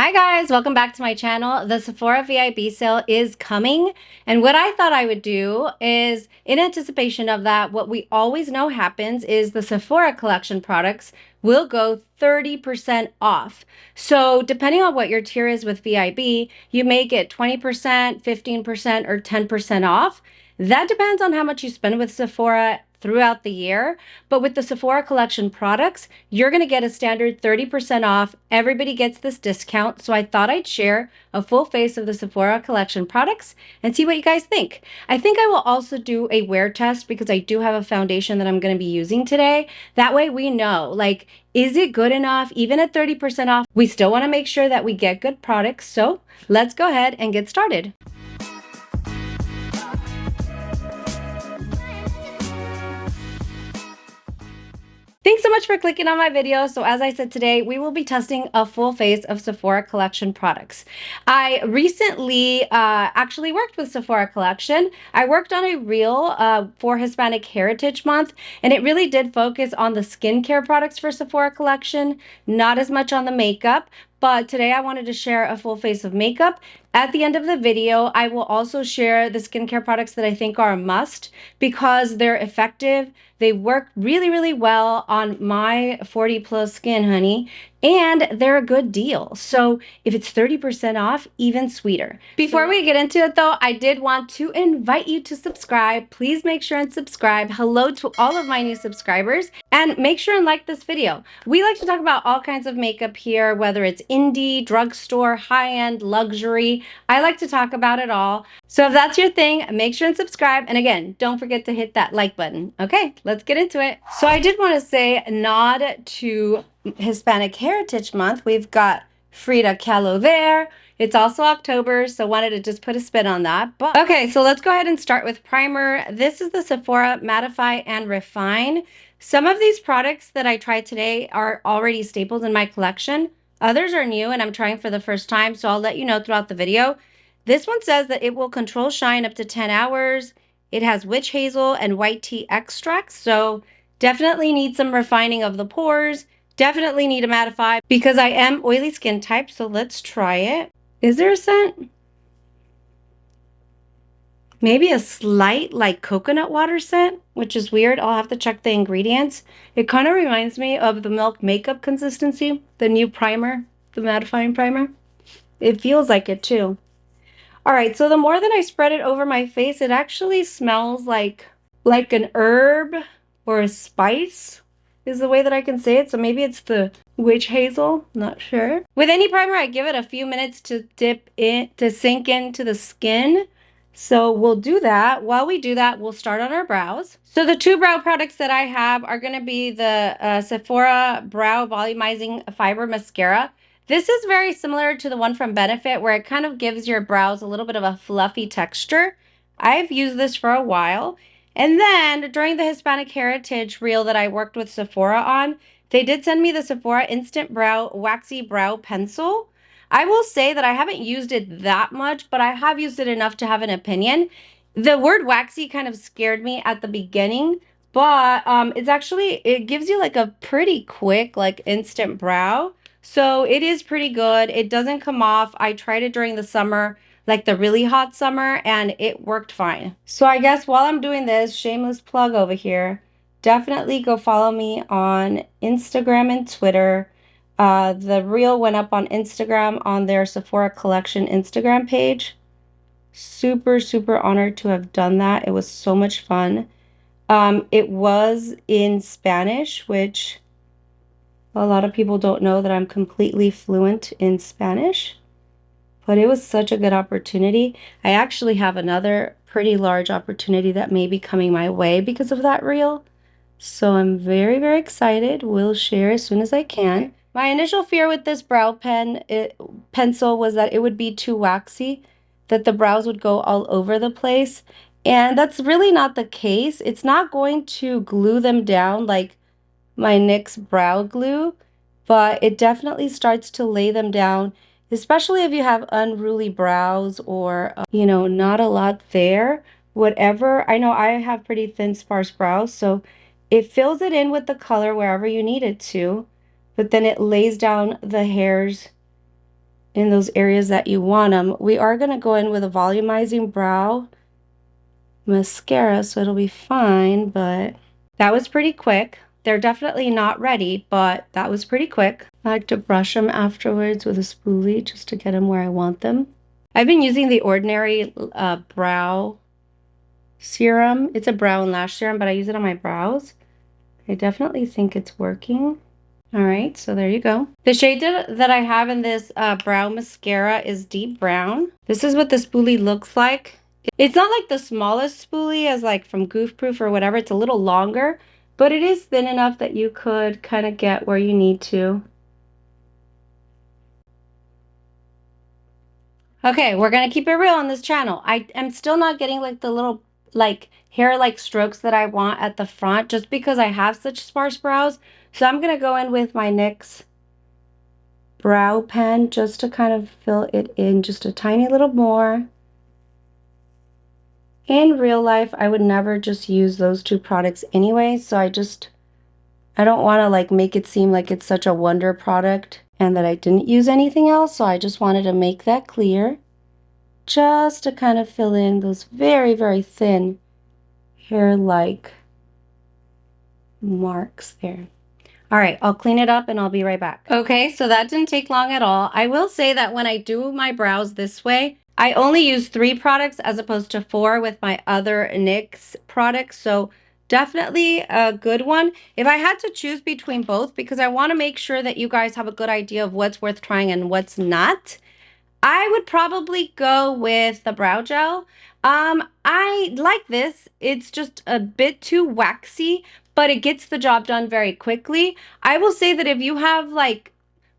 Hi guys, welcome back to my channel. The Sephora VIB sale is coming, and what I thought I would do is, in anticipation of that, what we always know happens is the Sephora collection products will go 30% off. So depending on what your tier is with VIB, you may get 20%, 15%, or 10% off. That depends on how much you spend with Sephora throughout the year. But with the Sephora collection products, you're going to get a standard 30% off. Everybody gets this discount. So I thought I'd share a full face of the Sephora collection products and see what you guys think. I think I will also do a wear test because I do have a foundation that I'm going to be using today. That way we know, like, is it good enough? Even at 30% off, we still want to make sure that we get good products. So let's go ahead and get started. Thanks so much for clicking on my video. So as I said today, we will be testing a full face of Sephora collection products. I recently actually worked with Sephora collection. I worked on a reel for Hispanic Heritage Month, and it really did focus on the skincare products for Sephora collection, not as much on the makeup. But today I wanted to share a full face of makeup. At the end of the video, I will also share the skincare products that I think are a must because they're effective. They work really, really well on my 40 plus skin, honey, and they're a good deal. So if it's 30% off, even sweeter. Before we get into it though, I did want to invite you to subscribe. Please make sure and subscribe. Hello to all of my new subscribers, and make sure and like this video. We like to talk about all kinds of makeup here, whether it's indie, drugstore, high-end, luxury. I like to talk about it all. So if that's your thing, make sure and subscribe. And again, don't forget to hit that like button. Okay, let's get into it. So I did want to say a nod to Hispanic Heritage Month. We've got Frida Kahlo there. It's also October, so wanted to just put a spin on that. But okay, so let's go ahead and start with primer. This is the Sephora Mattify and Refine. Some of these products that I tried today are already staples in my collection. Others are new and I'm trying for the first time, so I'll let you know throughout the video. This one says that it will control shine up to 10 hours. It has witch hazel and white tea extracts, so definitely need some refining of the pores. Definitely need a mattify because I am oily skin type, so let's try it. Is there a scent? Maybe a slight like coconut water scent, which is weird. I'll have to check the ingredients. It kind of reminds me of the Milk Makeup consistency, the new primer, the mattifying primer. It feels like it too. All right, so the more that I spread it over my face, it actually smells like an herb or a spice is the way that I can say it. So maybe it's the witch hazel, not sure. With any primer, I give it a few minutes to dip in, to sink into the skin. So we'll do that. While we do that, we'll start on our brows. So the two brow products that I have are going to be the Sephora Brow Volumizing Fiber Mascara. This is very similar to the one from Benefit, where it kind of gives your brows a little bit of a fluffy texture. I've used this for a while. And then during the Hispanic Heritage reel that I worked with Sephora on, they did send me the Sephora Instant Brow Waxy Brow Pencil. I will say that I haven't used it that much, but I have used it enough to have an opinion. The word waxy kind of scared me at the beginning, but it's actually, it gives you like a pretty quick, like instant brow. So it is pretty good. It doesn't come off. I tried it during the summer, like the really hot summer, and it worked fine. So I guess while I'm doing this, shameless plug over here, definitely go follow me on Instagram and Twitter. The reel went up on Instagram on their Sephora Collection Instagram page. Super, super honored to have done that. It was so much fun. It was in Spanish, which a lot of people don't know that I'm completely fluent in Spanish. But it was such a good opportunity. I actually have another pretty large opportunity that may be coming my way because of that reel. So I'm very, very excited. We'll share as soon as I can. My initial fear with this brow pencil was that it would be too waxy, that the brows would go all over the place. And that's really not the case. It's not going to glue them down like my NYX brow glue, but it definitely starts to lay them down, especially if you have unruly brows or, you know, not a lot there. Whatever. I know I have pretty thin, sparse brows, so it fills it in with the color wherever you need it to, but then it lays down the hairs in those areas that you want them. We are going to go in with a volumizing brow mascara, so it'll be fine, but that was pretty quick. They're definitely not ready, but that was pretty quick. I like to brush them afterwards with a spoolie just to get them where I want them. I've been using the Ordinary brow serum. It's a brow and lash serum, but I use it on my brows. I definitely think it's working. All right, so there you go. The shade that I have in this brow mascara is Deep Brown. This is what the spoolie looks like. It's not like the smallest spoolie as like from Goof Proof or whatever. It's a little longer, but it is thin enough that you could kind of get where you need to. Okay, we're gonna keep it real on this channel. I am still not getting like the little like hair-like strokes that I want at the front just because I have such sparse brows. So I'm gonna go in with my NYX brow pen just to kind of fill it in just a tiny little more. In real life, I would never just use those two products anyway, so I don't want to like make it seem like it's such a wonder product and that I didn't use anything else, so I just wanted to make that clear. Just to kind of fill in those very, very thin hair-like marks there. All right, I'll clean it up and I'll be right back. Okay, so that didn't take long at all. I will say that when I do my brows this way, I only use 3 products as opposed to 4 with my other NYX products. So definitely a good one. If I had to choose between both, because I want to make sure that you guys have a good idea of what's worth trying and what's not, I would probably go with the brow gel. I like this. It's just a bit too waxy, but it gets the job done very quickly. I will say that if you have like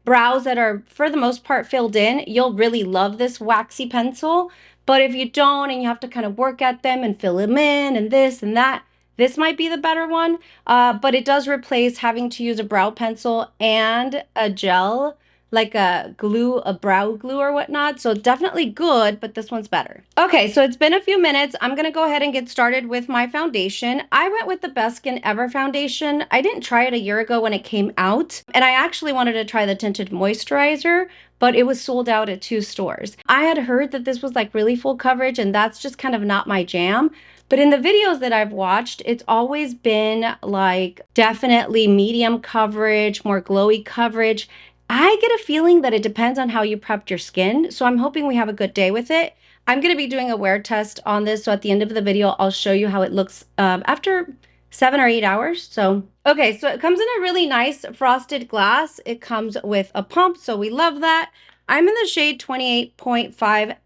brows that are for the most part filled in, you'll really love this waxy pencil. But if you don't and you have to kind of work at them and fill them in and this and that, this might be the better one. But it does replace having to use a brow pencil and a gel, like a glue, a brow glue or whatnot. So definitely good, but this one's better. Okay, so it's been a few minutes. I'm gonna go ahead and get started with my foundation. I went with the Best Skin Ever foundation. I didn't try it a year ago when it came out, and I actually wanted to try the tinted moisturizer, but it was sold out at 2 stores. I had heard that this was like really full coverage, and that's just kind of not my jam. But in the videos that I've watched, it's always been like definitely medium coverage, more glowy coverage. I get a feeling that it depends on how you prepped your skin, so I'm hoping we have a good day with it. I'm going to be doing a wear test on this, so at the end of the video, I'll show you how it looks after 7 or 8 hours. So, okay, so it comes in a really nice frosted glass. It comes with a pump, so we love that. I'm in the shade 28.5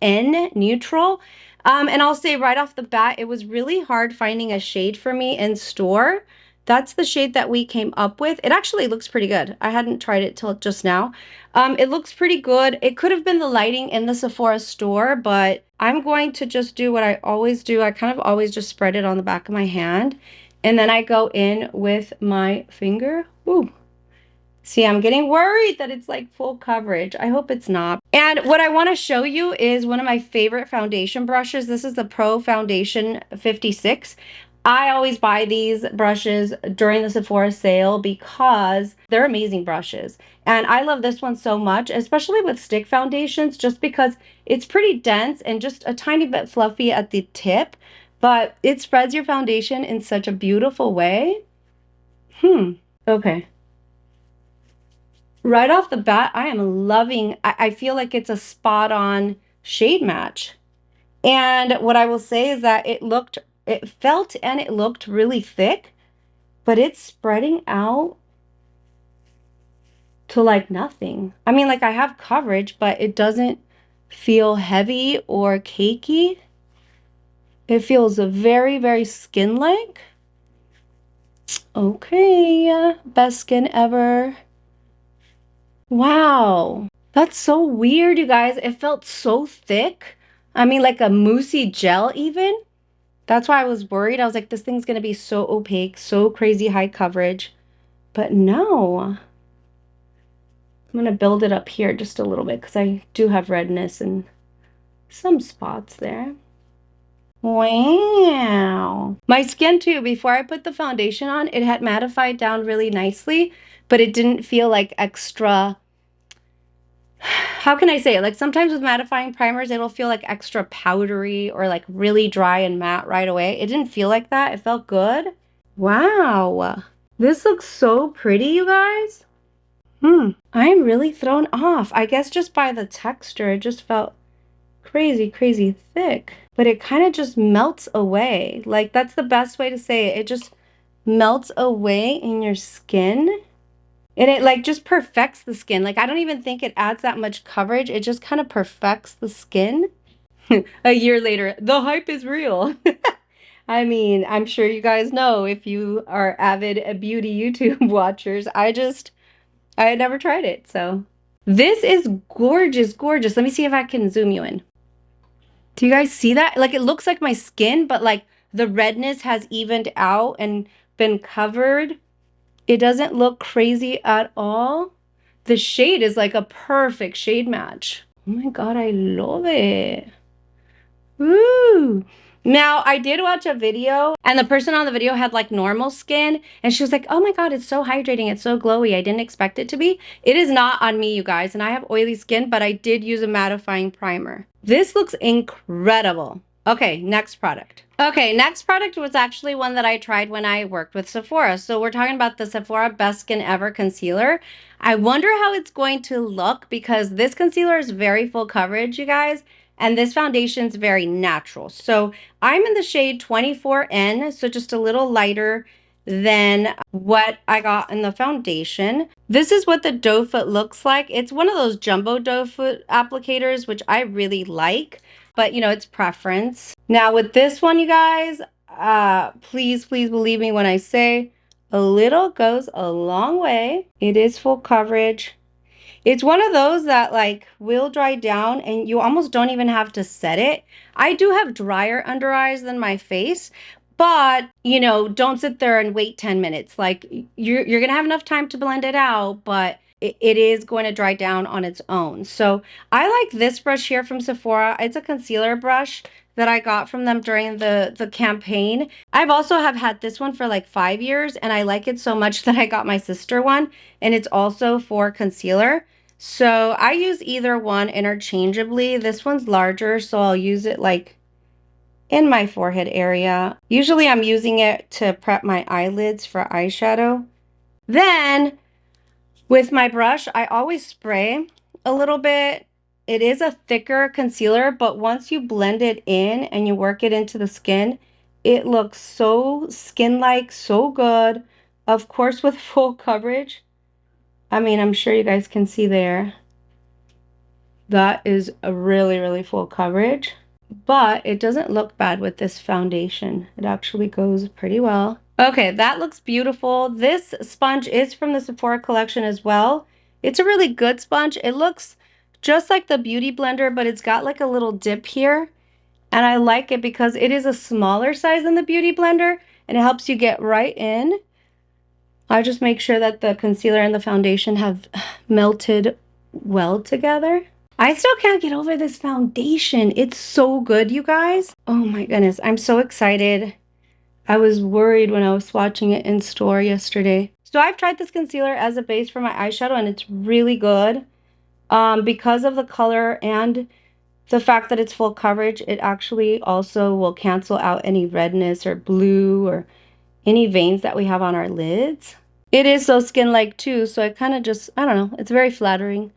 N Neutral. And I'll say right off the bat, it was really hard finding a shade for me in store. That's the shade that we came up with. It actually looks pretty good. I hadn't tried it till just now. It looks pretty good. It could have been the lighting in the Sephora store, but I'm going to just do what I always do. I kind of always just spread it on the back of my hand, and then I go in with my finger. Ooh. See, I'm getting worried that it's like full coverage. I hope it's not. And what I want to show you is one of my favorite foundation brushes. This is the Pro Foundation 56. I always buy these brushes during the Sephora sale because they're amazing brushes. And I love this one so much, especially with stick foundations, just because it's pretty dense and just a tiny bit fluffy at the tip, but it spreads your foundation in such a beautiful way. Okay. Right off the bat, I am loving, I feel like it's a spot on shade match. And what I will say is that it felt and it looked really thick, but it's spreading out to like nothing. I mean, like I have coverage, but it doesn't feel heavy or cakey. It feels very, very skin-like. Okay, Best Skin Ever. Wow, that's so weird, you guys. It felt so thick. I mean, like a moussey gel even. That's why I was worried. I was like, this thing's going to be so opaque, so crazy high coverage. But no. I'm going to build it up here just a little bit because I do have redness in some spots there. Wow. My skin too, before I put the foundation on, it had mattified down really nicely, but it didn't feel like extra how can I say it? Like sometimes with mattifying primers, it'll feel like extra powdery or like really dry and matte right away. It didn't feel like that. It felt good. Wow. This looks so pretty, you guys. I'm really thrown off. I guess just by the texture, it just felt crazy, crazy thick. But it kind of just melts away. Like that's the best way to say it. It just melts away in your skin. And it like just perfects the skin. Like I don't even think it adds that much coverage. It just kind of perfects the skin. A year later, the hype is real. I mean, I'm sure you guys know if you are avid beauty YouTube watchers. I had never tried it, so. This is gorgeous, gorgeous. Let me see if I can zoom you in. Do you guys see that? Like it looks like my skin, but like the redness has evened out and been covered. It doesn't look crazy at all. The shade is like a perfect shade match. Oh my God, I love it. Woo! Now, I did watch a video and the person on the video had like normal skin and she was like, oh my God, it's so hydrating. It's so glowy. I didn't expect it to be. It is not on me, you guys. And I have oily skin, but I did use a mattifying primer. This looks incredible. Okay, next product. Okay, next product was actually one that I tried when I worked with Sephora. So we're talking about the Sephora Best Skin Ever Concealer. I wonder how it's going to look because this concealer is very full coverage, you guys. And this foundation is very natural. So I'm in the shade 24N, so just a little lighter than what I got in the foundation. This is what the doe foot looks like. It's one of those jumbo doe foot applicators, which I really like, but you know, it's preference. Now with this one, you guys, please believe me when I say a little goes a long way. It is full coverage. It's one of those that like will dry down and you almost don't even have to set it. I do have drier under eyes than my face, but you know, don't sit there and wait 10 minutes. Like you're gonna have enough time to blend it out, but it is going to dry down on its own. So I like this brush here from Sephora. It's a concealer brush that I got from them during the campaign. I've also have had this one for like 5 years and I like it so much that I got my sister one and it's also for concealer. So I use either one interchangeably. This one's larger, so I'll use it like in my forehead area. Usually I'm using it to prep my eyelids for eyeshadow. Then with my brush, I always spray a little bit. It is a thicker concealer, but once you blend it in and you work it into the skin, it looks so skin-like, so good. Of course, with full coverage. I mean, I'm sure you guys can see there. That is a really full coverage, but it doesn't look bad with this foundation. It actually goes pretty well. Okay, that looks beautiful. This sponge is from the Sephora collection as well. It's a really good sponge. It looks just like the Beauty Blender, but it's got like a little dip here. And I like it because it is a smaller size than the Beauty Blender and it helps you get right in. I just make sure that the concealer and the foundation have melted well together. I still can't get over this foundation. It's so good, you guys. Oh my goodness, I'm so excited. I was worried when I was swatching it in store yesterday. So I've tried this concealer as a base for my eyeshadow and it's really good. Because of the color and the fact that it's full coverage, it actually also will cancel out any redness or blue or any veins that we have on our lids. It is so skin-like too, so it kind of just, I don't know, it's very flattering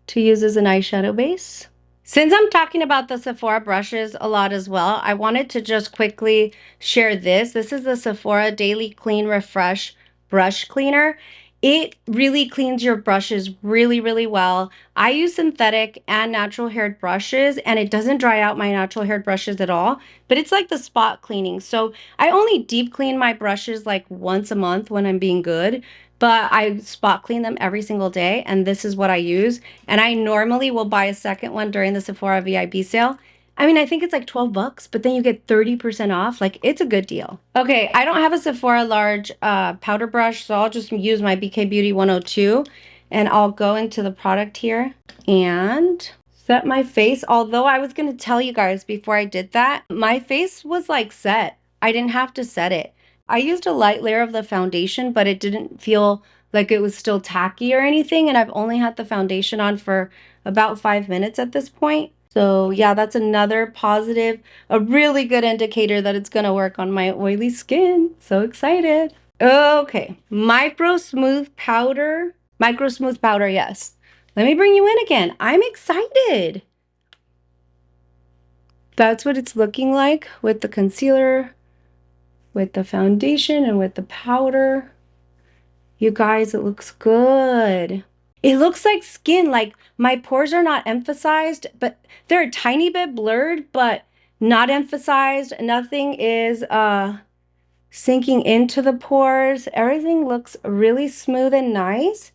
to use as an eyeshadow base. Since I'm talking about the Sephora brushes a lot as well, I wanted to just quickly share this. This is the Sephora Daily Clean Refresh Brush Cleaner. It really cleans your brushes really well. I use synthetic and natural haired brushes and it doesn't dry out my natural haired brushes at all, but it's like the spot cleaning. So I only deep clean my brushes like once a month when I'm being good, but I spot clean them every single day and this is what I use. And I normally will buy a second one during the Sephora VIB sale. I mean, I think it's like 12 bucks, but then you get 30% off. Like, it's a good deal. Okay, I don't have a Sephora large powder brush, so I'll just use my BK Beauty 102. And I'll go into the product here and set my face. Although I was going to tell you guys before I did that, my face was like set. I didn't have to set it. I used a light layer of the foundation, but it didn't feel like it was still tacky or anything. And I've only had the foundation on for about 5 minutes at this point. So yeah, that's another positive, a really good indicator that it's gonna work on my oily skin. So excited. Okay, micro smooth powder. Micro smooth powder, yes. Let me bring you in again. I'm excited. That's what it's looking like with the concealer, with the foundation, and with the powder. You guys, it looks good. It looks like skin, like my pores are not emphasized, but they're a tiny bit blurred, but not emphasized. Nothing is sinking into the pores. Everything looks really smooth and nice.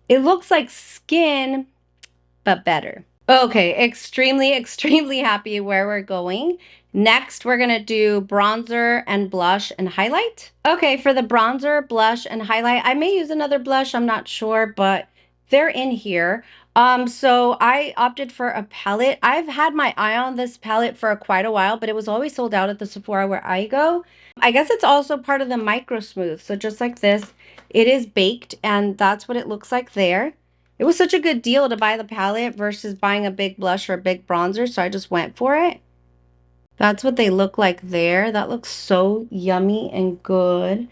It looks like skin, but better. Okay, extremely happy where we're going. Next, we're gonna do bronzer and blush and highlight. Okay, for the bronzer, blush, and highlight, I may use another blush, I'm not sure, but they're in here. So I opted for a palette. I've had my eye on this palette for quite a while, but it was always sold out at the Sephora where I go. I guess it's also part of the micro smooth. So just like this, it is baked, and that's what it looks like there. It was such a good deal to buy the palette versus buying a big blush or a big bronzer, so I just went for it. That's what they look like there. That looks so yummy and good.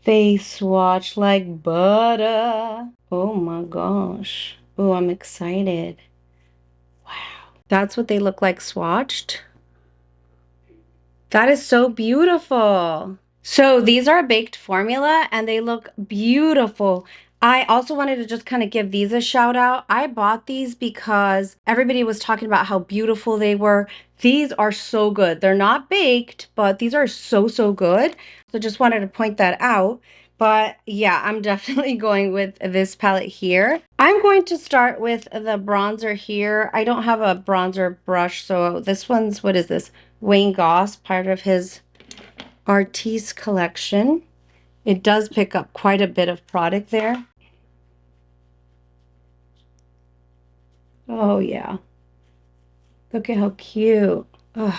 They swatch like butter. Oh my gosh. Oh, I'm excited. Wow. That's what they look like swatched. That is so beautiful. So these are a baked formula and they look beautiful. I also wanted to just kind of give these a shout out. I bought these because everybody was talking about how beautiful they were. These are so good. They're not baked, but these are so good. So just wanted to point that out. But yeah, I'm definitely going with this palette here. I'm going to start with the bronzer here. I don't have a bronzer brush, so this one's, what is this? Wayne Goss, part of his Artiste collection. It does pick up quite a bit of product there. Oh yeah. Look at how cute. Ugh.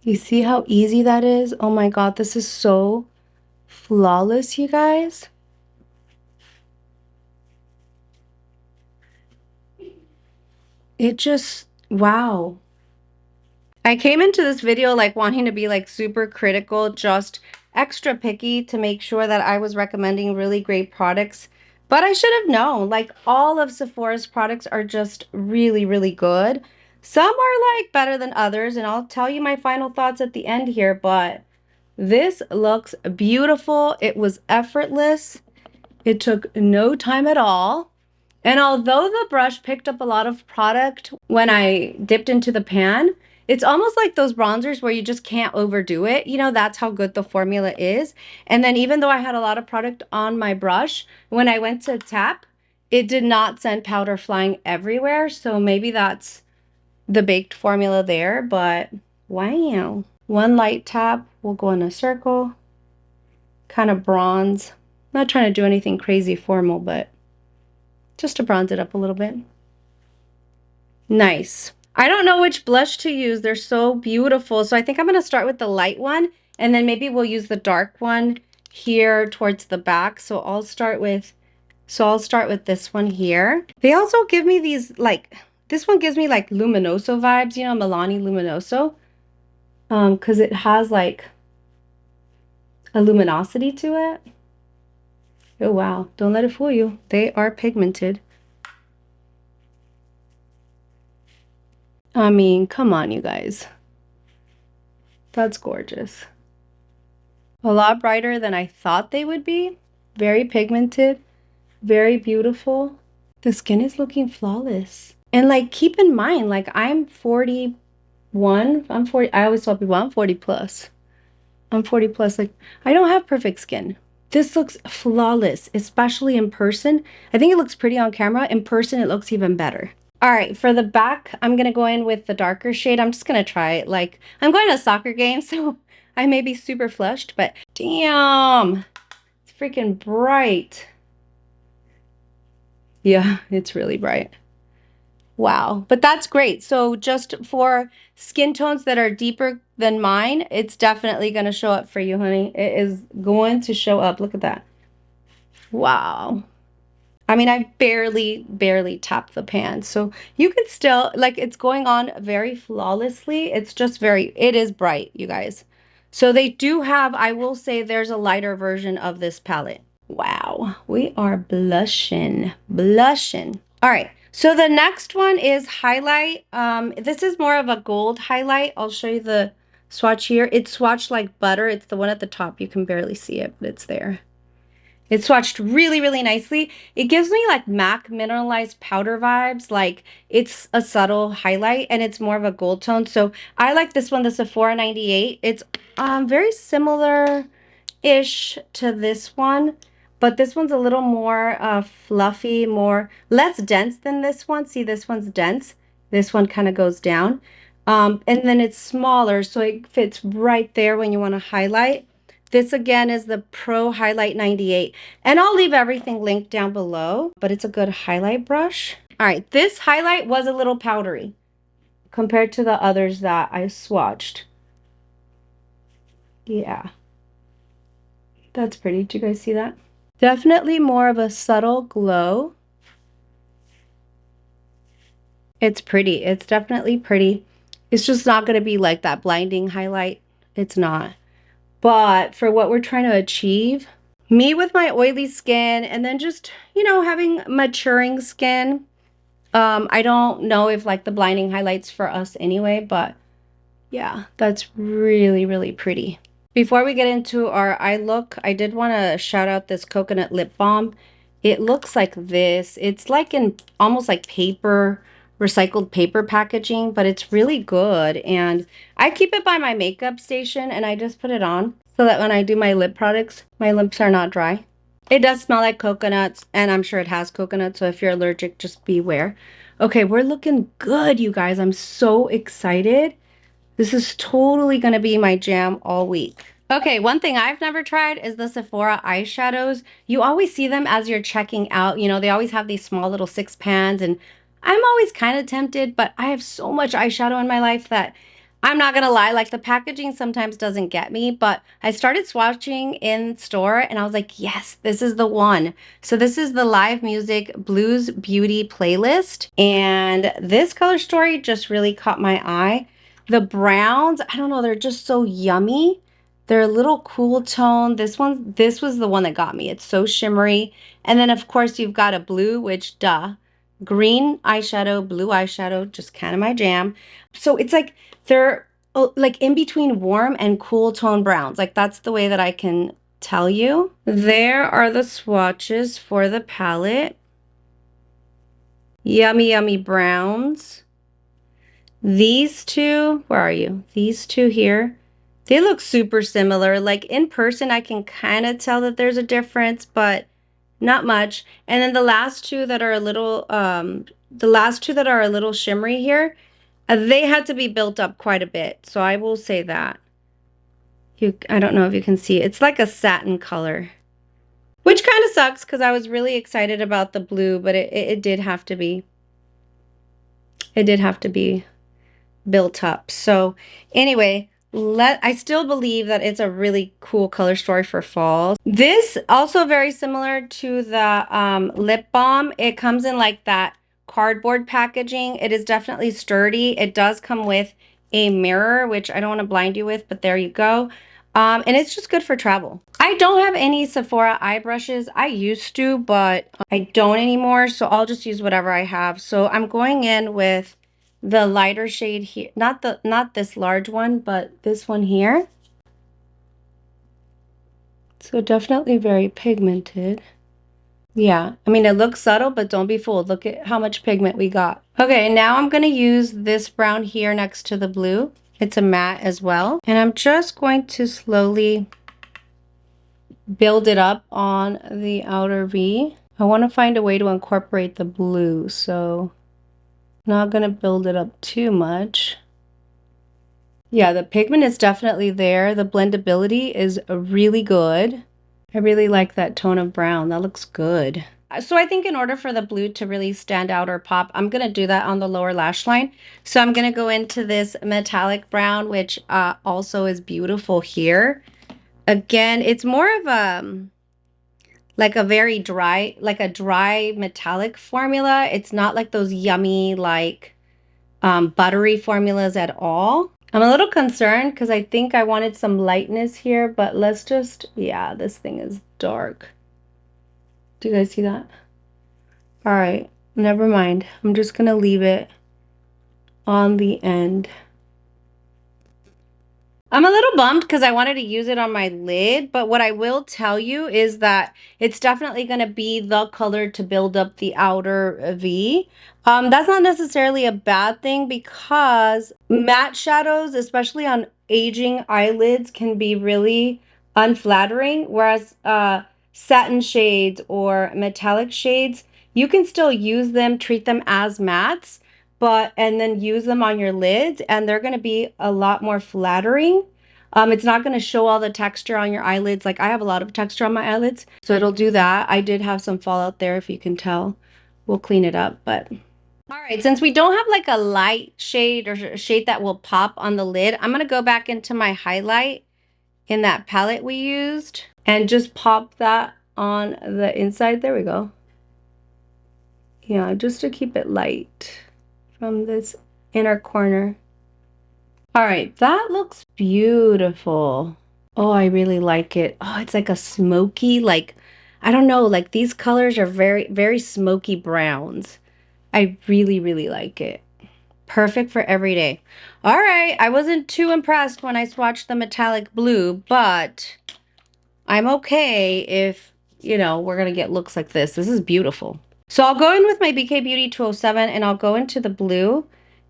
You see how easy that is? Oh my God, this is so flawless, you guys. It just, wow. I came into this video like wanting to be like super critical, just extra picky to make sure that I was recommending really great products. But I should have known, like all of Sephora's products are just really good. Some are like better than others, and I'll tell you my final thoughts at the end here, but this looks beautiful. It was effortless. It took no time at all. And although the brush picked up a lot of product when I dipped into the pan, it's almost like those bronzers where you just can't overdo it. You know, that's how good the formula is. And then even though I had a lot of product on my brush, when I went to tap, it did not send powder flying everywhere. So maybe that's the baked formula there, but wow. One light tap, we'll go in a circle, kind of bronze. Not trying to do anything crazy formal, but just to bronze it up a little bit. Nice. I don't know which blush to use. They're so beautiful. So I think I'm going to start with the light one, and then maybe we'll use the dark one here towards the back. So I'll start with this one here. They also give me these, like, this one gives me like Luminoso vibes, you know, Milani Luminoso. Because it has like a luminosity to it. Oh wow, don't let it fool you. They are pigmented. I mean, come on, you guys. That's gorgeous. A lot brighter than I thought they would be. Very pigmented, very beautiful. The skin is looking flawless. And like, keep in mind, like I'm 41, I'm 40, I always tell people I'm 40 plus. I'm 40 plus, like I don't have perfect skin. This looks flawless, especially in person. I think it looks pretty on camera. In person, it looks even better. All right, for the back, I'm going to go in with the darker shade. I'm just going to try it. Like, I'm going to a soccer game, so I may be super flushed, but damn, it's freaking bright. Yeah, it's really bright. Wow, but that's great. So just for skin tones that are deeper than mine, it's definitely going to show up for you, honey. It is going to show up. Look at that. Wow. I mean, I barely tapped the pan. So you can still, like, it's going on very flawlessly. It's just it is bright, you guys. So they do have, I will say there's a lighter version of this palette. Wow, we are blushing, blushing. All right, so the next one is highlight. This is more of a gold highlight. I'll show you the swatch here. It's swatched like butter. It's the one at the top. You can barely see it, but it's there. It's swatched really nicely. It gives me like MAC mineralized powder vibes. Like it's a subtle highlight and it's more of a gold tone. So I like this one, the Sephora 98. It's very similar-ish to this one. But this one's a little more fluffy, less dense than this one. See, this one's dense. This one kind of goes down. And then it's smaller, so it fits right there when you want to highlight. This again is the Pro Highlight 98. And I'll leave everything linked down below, but it's a good highlight brush. All right, this highlight was a little powdery compared to the others that I swatched. Yeah. That's pretty. Do you guys see that? Definitely more of a subtle glow. It's pretty. It's definitely pretty. It's just not going to be like that blinding highlight. It's not. But for what we're trying to achieve, me with my oily skin and then just, you know, having maturing skin, I don't know if like the blinding highlights for us anyway, but yeah, that's really pretty. Before we get into our eye look, I did want to shout out this coconut lip balm. It looks like this. It's like in almost like paper, recycled paper packaging, but it's really good. And I keep it by my makeup station and I just put it on so that when I do my lip products, my lips are not dry. It does smell like coconuts and I'm sure it has coconut. So if you're allergic, just beware. Okay, we're looking good, you guys. I'm so excited. This is totally going to be my jam all week. Okay, one thing I've never tried is the Sephora eyeshadows. You always see them as you're checking out. You know, they always have these small little 6 pans and I'm always kind of tempted, but I have so much eyeshadow in my life that I'm not going to lie, like the packaging sometimes doesn't get me, but I started swatching in store and I was like, yes, this is the one. So this is the Live Music Blues Beauty playlist. And this color story just really caught my eye. The browns, I don't know, they're just so yummy. They're a little cool tone. This was the one that got me. It's so shimmery. And then of course you've got a blue, which duh. Green eyeshadow, blue eyeshadow, just kind of my jam. So it's like they're like in between warm and cool tone browns. Like that's the way that I can tell you. There are the swatches for the palette. Yummy browns. These two, where are you? These two here. They look super similar. Like in person, I can kind of tell that there's a difference, but not much. And then the last two that are a little, shimmery here, they had to be built up quite a bit. So I will say that. I don't know if you can see. It's like a satin color, which kind of sucks because I was really excited about the blue, but it did have to be. It did have to be built up. So anyway, I still believe that it's a really cool color story for fall. This also very similar to the lip balm. It comes in like that cardboard packaging. It is definitely sturdy. It does come with a mirror, which I don't want to blind you with, but there you go. And it's just good for travel. I don't have any Sephora eye brushes. I used to, but I don't anymore. So I'll just use whatever I have. So I'm going in with the lighter shade here, not this large one, but this one here. So definitely very pigmented. Yeah, I mean, it looks subtle, but don't be fooled. Look at how much pigment we got. Okay, now I'm going to use this brown here next to the blue. It's a matte as well. And I'm just going to slowly build it up on the outer V. I want to find a way to incorporate the blue, so not going to build it up too much. Yeah, the pigment is definitely there. The blendability is really good. I really like that tone of brown. That looks good. so I think in order for the blue to really stand out or pop, I'm going to do that on the lower lash line. So I'm going to go into this metallic brown, which also is beautiful here. Again, it's more of like a very dry, like a dry metallic formula. It's not like those yummy, like buttery formulas at all. I'm a little concerned because I think I wanted some lightness here, but let's just, yeah, this thing is dark. Do you guys see that? All right, never mind. I'm just gonna leave it on the end. I'm a little bummed because I wanted to use it on my lid, but what I will tell you is that it's definitely going to be the color to build up the outer V. That's not necessarily a bad thing because matte shadows, especially on aging eyelids, can be really unflattering, whereas satin shades or metallic shades, you can still use them, treat them as mattes, and then use them on your lids and they're going to be a lot more flattering. It's not going to show all the texture on your eyelids. Like I have a lot of texture on my eyelids, so it'll do that. I did have some fallout there, if you can tell. We'll clean it up, but all right, since we don't have like a light shade or a shade that will pop on the lid, I'm going to go back into my highlight in that palette we used and just pop that on the inside. There we go. Yeah, just to keep it light from this inner corner. All right, that looks beautiful. Oh, I really like it. Oh, it's like a smoky, like, I don't know, like these colors are very, very smoky browns. I really, really like it. Perfect for every day. All right, I wasn't too impressed when I swatched the metallic blue, but I'm okay if, you know, we're gonna get looks like this. This is beautiful. So I'll go in with my BK Beauty 207 and I'll go into the blue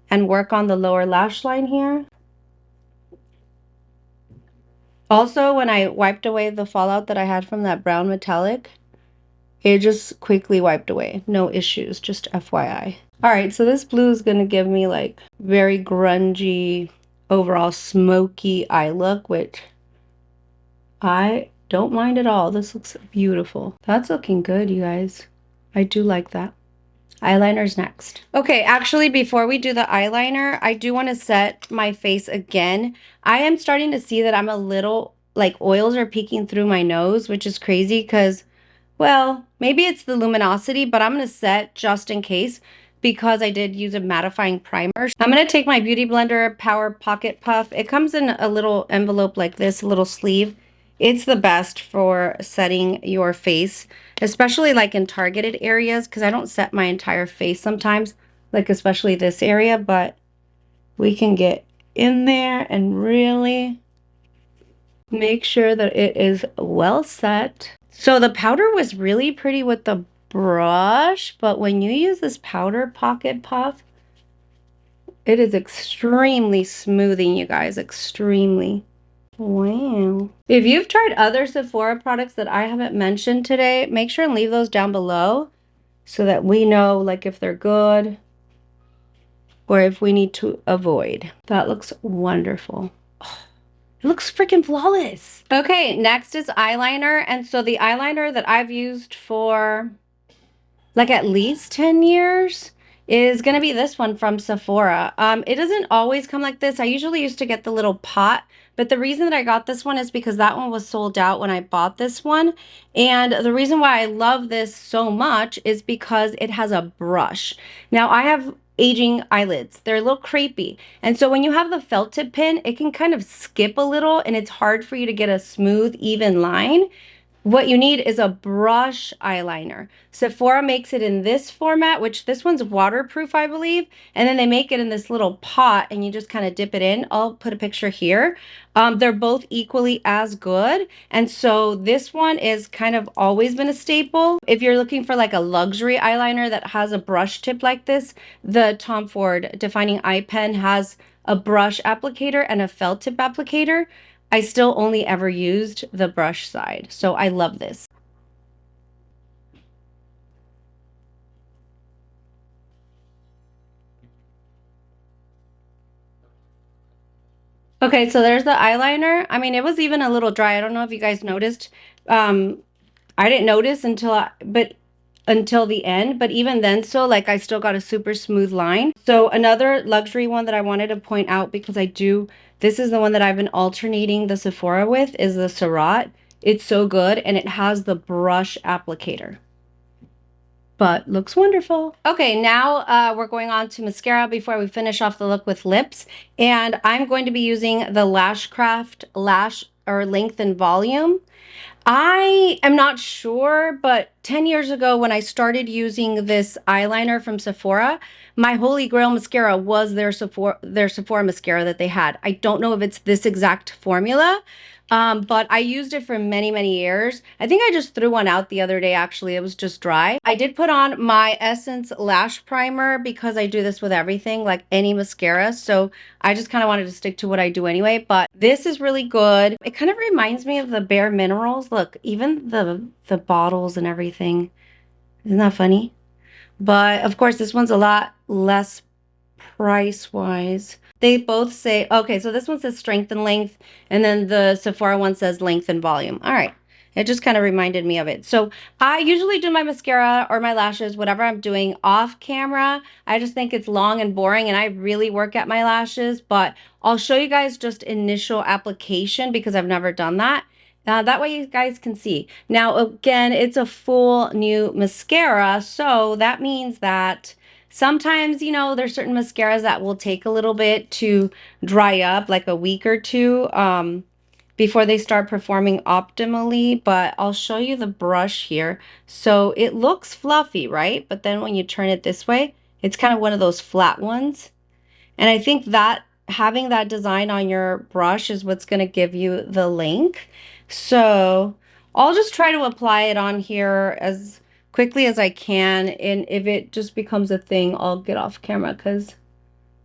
and work on the lower lash line here. Also, when I wiped away the fallout that I had from that brown metallic, it just quickly wiped away. No issues, just FYI. All right, so this blue is gonna give me like very grungy, overall smoky eye look, which I don't mind at all. This looks beautiful. That's looking good, you guys. I do like that. Eyeliner's next. Okay, actually, before we do the eyeliner, I do want to set my face again. I am starting to see that I'm a little, like, oils are peeking through my nose, which is crazy because, well, maybe it's the luminosity, but I'm going to set just in case because I did use a mattifying primer. I'm going to take my Beauty Blender Power Pocket Puff. It comes in a little envelope like this, a little sleeve. It's the best for setting your face, especially like in targeted areas, because I don't set my entire face sometimes, like especially this area, but we can get in there and really make sure that it is well set. So the powder was really pretty with the brush, but when you use this powder pocket puff, it is extremely smoothing, you guys, extremely. Wow. If you've tried other Sephora products that I haven't mentioned today, make sure and leave those down below so that we know like if they're good or if we need to avoid. That looks wonderful. Oh, it looks freaking flawless. Okay, next is eyeliner. And so the eyeliner that I've used for like at least 10 years is going to be this one from Sephora. It doesn't always come like this. I usually used to get the little pot, but the reason that I got this one is because that one was sold out when I bought this one. And the reason why I love this so much is because it has a brush. Now I have aging eyelids. They're a little crepey. And so when you have the felt tip pen, it can kind of skip a little and it's hard for you to get a smooth, even line. What you need is a brush eyeliner. Sephora makes it in this format, which this one's waterproof, I believe. And then they make it in this little pot and you just kind of dip it in. I'll put a picture here. They're both equally as good. And so this one is kind of always been a staple. If you're looking for like a luxury eyeliner that has a brush tip like this, the Tom Ford Defining Eye Pen has a brush applicator and a felt tip applicator. I still only ever used the brush side, so I love this. Okay, so there's the eyeliner. I mean, it was even a little dry. I don't know if you guys noticed. I didn't notice until but until the end, but even then, so like I still got a super smooth line. So another luxury one that I wanted to point out, because this is the one that I've been alternating the Sephora with, is the Surratt. It's so good, and it has the brush applicator, but looks wonderful. Okay, now we're going on to mascara before we finish off the look with lips. And I'm going to be using the Lashcraft Lash or Length and Volume. I am not sure, but 10 years ago when I started using this eyeliner from Sephora, my holy grail mascara was their Sephora mascara that they had. I don't know if it's this exact formula, but I used it for many, many years. I think I just threw one out the other day, actually. It was just dry. I did put on my Essence Lash Primer because I do this with everything, like any mascara. So I just kind of wanted to stick to what I do anyway, but this is really good. It kind of reminds me of the Bare Minerals. Look, even the bottles and everything. Isn't that funny? But of course, this one's a lot less price-wise. They both say, okay, so this one says strength and length, and then the Sephora one says length and volume. All right. It just kind of reminded me of it. So I usually do my mascara or my lashes, whatever I'm doing, off camera. I just think it's long and boring, and I really work at my lashes, but I'll show you guys just initial application because I've never done that. That way you guys can see. Now, again, it's a full new mascara, so that means that sometimes, you know, there's certain mascaras that will take a little bit to dry up, like a week or two before they start performing optimally. But I'll show you the brush here. So it looks fluffy, right? But then when you turn it this way, it's kind of one of those flat ones. And I think that having that design on your brush is what's going to give you the length. So I'll just try to apply it on here as quickly as I can, and if it just becomes a thing, I'll get off camera because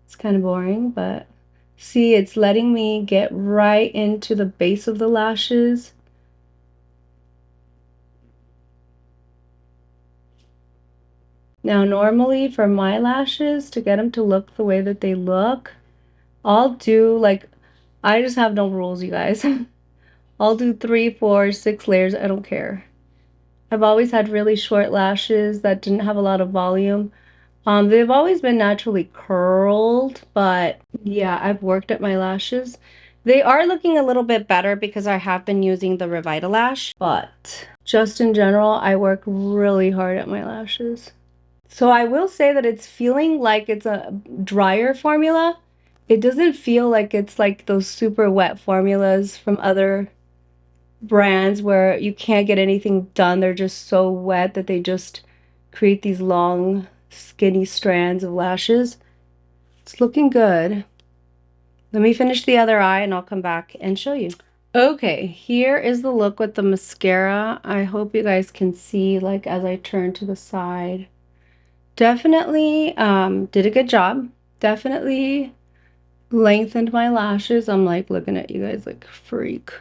it's kind of boring. But see, it's letting me get right into the base of the lashes. Now, normally for my lashes, to get them to look the way that they look, I'll do like, I just have no rules, you guys. I'll do 3, 4, 6 layers. I don't care. I've always had really short lashes that didn't have a lot of volume. They've always been naturally curled, but yeah, I've worked at my lashes. They are looking a little bit better because I have been using the Revitalash, but just in general, I work really hard at my lashes. So I will say that it's feeling like it's a drier formula. It doesn't feel like it's like those super wet formulas from other brands where you can't get anything done. They're just so wet that they just create these long skinny strands of lashes. It's looking good. Let me finish the other eye and I'll come back and show you. Okay, here is the look with the mascara. I hope you guys can see, like, as I turn to the side. Definitely did a good job. Definitely lengthened my lashes. I'm like looking at you guys like a freak.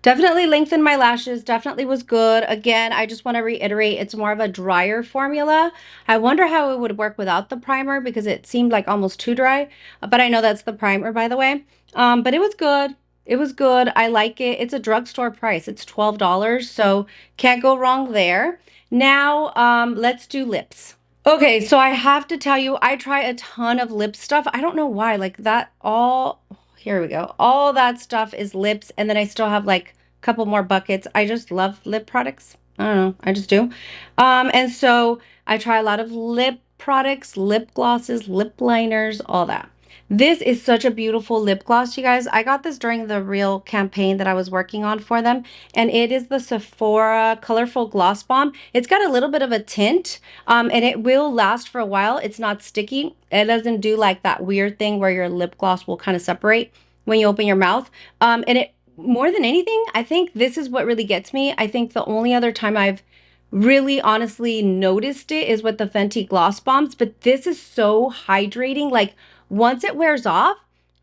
Definitely lengthened my lashes, definitely was good. Again, I just want to reiterate, it's more of a drier formula. I wonder how it would work without the primer because it seemed like almost too dry, but I know that's the primer, by the way. But it was good. It was good. I like it. It's a drugstore price. It's $12, so can't go wrong there. Now, let's do lips. Okay, so I have to tell you, I try a ton of lip stuff. I don't know why, like that all... Here we go. All that stuff is lips, and then I still have like a couple more buckets. I just love lip products. I don't know. I just do. And so I try a lot of lip products, lip glosses, lip liners, all that. This is such a beautiful lip gloss, you guys. I got this during the Real campaign that I was working on for them, and it is the Sephora Colorful Gloss Bomb. It's got a little bit of a tint, and it will last for a while. It's not sticky. It doesn't do like that weird thing where your lip gloss will kind of separate when you open your mouth. And it, more than anything, I think this is what really gets me. I think the only other time I've really honestly noticed it is with the Fenty Gloss Bombs, but this is so hydrating. Like, once it wears off,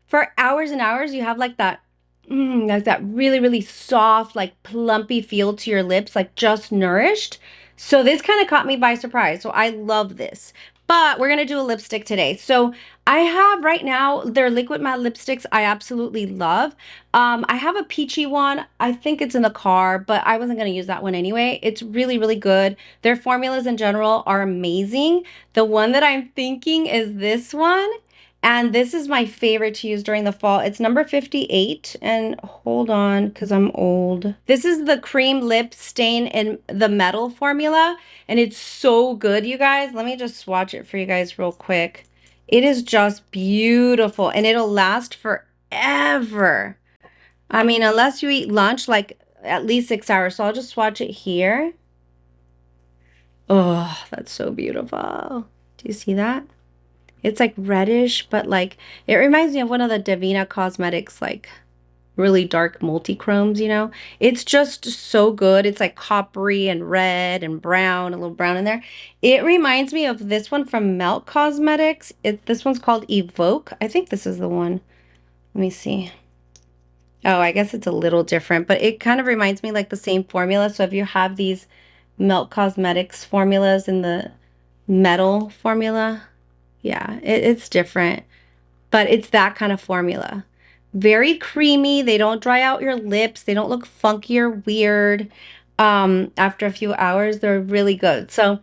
for hours and hours, you have like that really, really soft, like plumpy feel to your lips, like just nourished. So this kind of caught me by surprise. So I love this. But we're going to do a lipstick today. So I have right now, their liquid matte lipsticks I absolutely love. I have a peachy one. I think it's in the car, but I wasn't going to use that one anyway. It's really, really good. Their formulas in general are amazing. The one that I'm thinking is this one. And this is my favorite to use during the fall. It's number 58. And hold on, because I'm old. This is the cream lip stain in the metal formula. And it's so good, you guys. Let me just swatch it for you guys real quick. It is just beautiful. And it'll last forever. I mean, unless you eat lunch, like at least 6 hours. So I'll just swatch it here. Oh, that's so beautiful. Do you see that? It's like reddish, but like, it reminds me of one of the Davina Cosmetics, like really dark multi-chromes, you know? It's just so good. It's like coppery and red and brown, a little brown in there. It reminds me of this one from Melt Cosmetics. This one's called Evoke. I think this is the one. Let me see. Oh, I guess it's a little different, but it kind of reminds me like the same formula. So if you have these Melt Cosmetics formulas in the metal formula, yeah, it's different, but it's that kind of formula. Very creamy. They don't dry out your lips. They don't look funky or weird. After a few hours, they're really good. So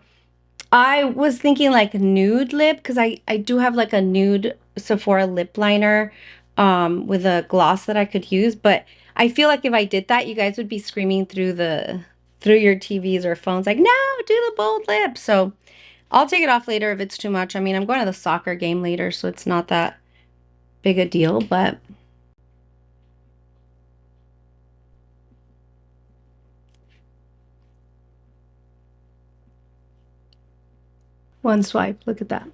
I was thinking like nude lip, because I do have like a nude Sephora lip liner with a gloss that I could use. But I feel like if I did that, you guys would be screaming through your TVs or phones like, no, do the bold lip. So I'll take it off later if it's too much. I mean, I'm going to the soccer game later, so it's not that big a deal, but one swipe, look at that.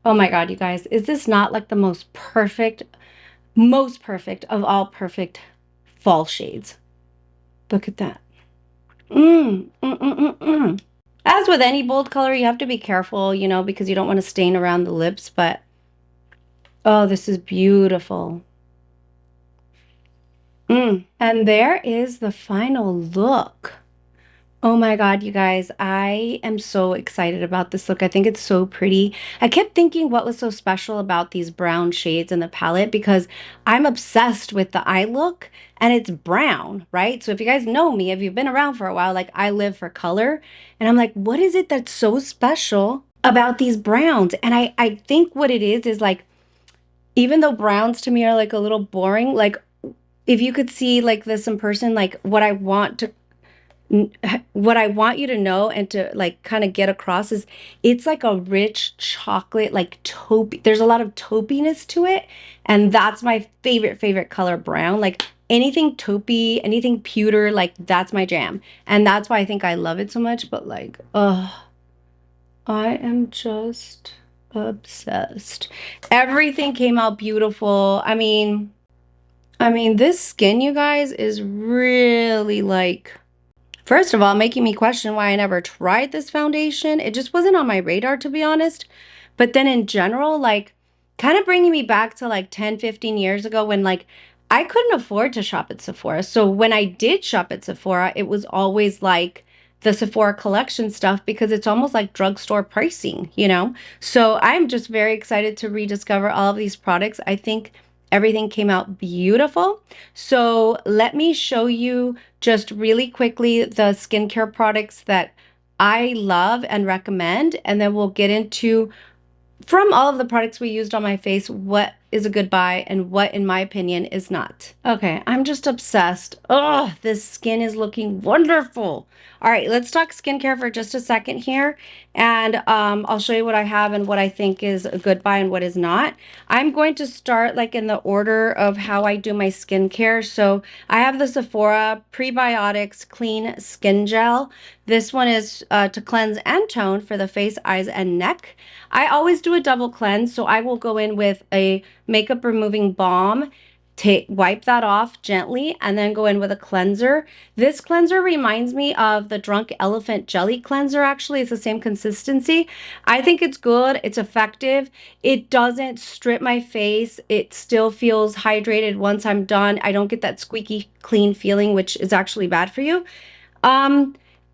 Oh my God, you guys, is this not like the most perfect of all perfect fall shades? Look at that. As with any bold color, you have to be careful, you know, because you don't want to stain around the lips, but oh, this is beautiful. And there is the final look. Oh my God, you guys, I am so excited about this look. I think it's so pretty. I kept thinking what was so special about these brown shades in the palette, because I'm obsessed with the eye look and it's brown, right? So if you guys know me, if you've been around for a while, like I live for color, and I'm like, what is it that's so special about these browns? And I think what it is like, even though browns to me are like a little boring, like if you could see like this in person, like what I want you to know and to like kind of get across is it's like a rich chocolate, like taupe. There's a lot of taupiness to it. And that's my favorite color, brown. Like anything taupey, anything pewter, like that's my jam. And that's why I think I love it so much. But like, I am just obsessed. Everything came out beautiful. I mean, this skin, you guys, is really like, first of all, making me question why I never tried this foundation. It just wasn't on my radar, to be honest. But then in general, like kind of bringing me back to like 10, 15 years ago when like I couldn't afford to shop at Sephora. So when I did shop at Sephora, it was always like the Sephora Collection stuff, because it's almost like drugstore pricing, you know? So I'm just very excited to rediscover all of these products. I think everything came out beautiful. So let me show you just really quickly the skincare products that I love and recommend. And then we'll get into, from all of the products we used on my face, what is a good buy and what, in my opinion, is not. Okay, I'm just obsessed. Oh, this skin is looking wonderful. All right, let's talk skincare for just a second here. And I'll show you what I have and what I think is a good buy and what is not. I'm going to start like in the order of how I do my skincare. So I have the Sephora Prebiotics Clean Skin Gel. This one is to cleanse and tone for the face, eyes, and neck. I always do a double cleanse, so I will go in with a makeup removing balm, wipe that off gently and then go in with a cleanser. This cleanser reminds me of the Drunk Elephant Jelly Cleanser. Actually, it's the same consistency. I think it's good. It's effective. It doesn't strip my face. It still feels hydrated once I'm done. I don't get that squeaky clean feeling, which is actually bad for you.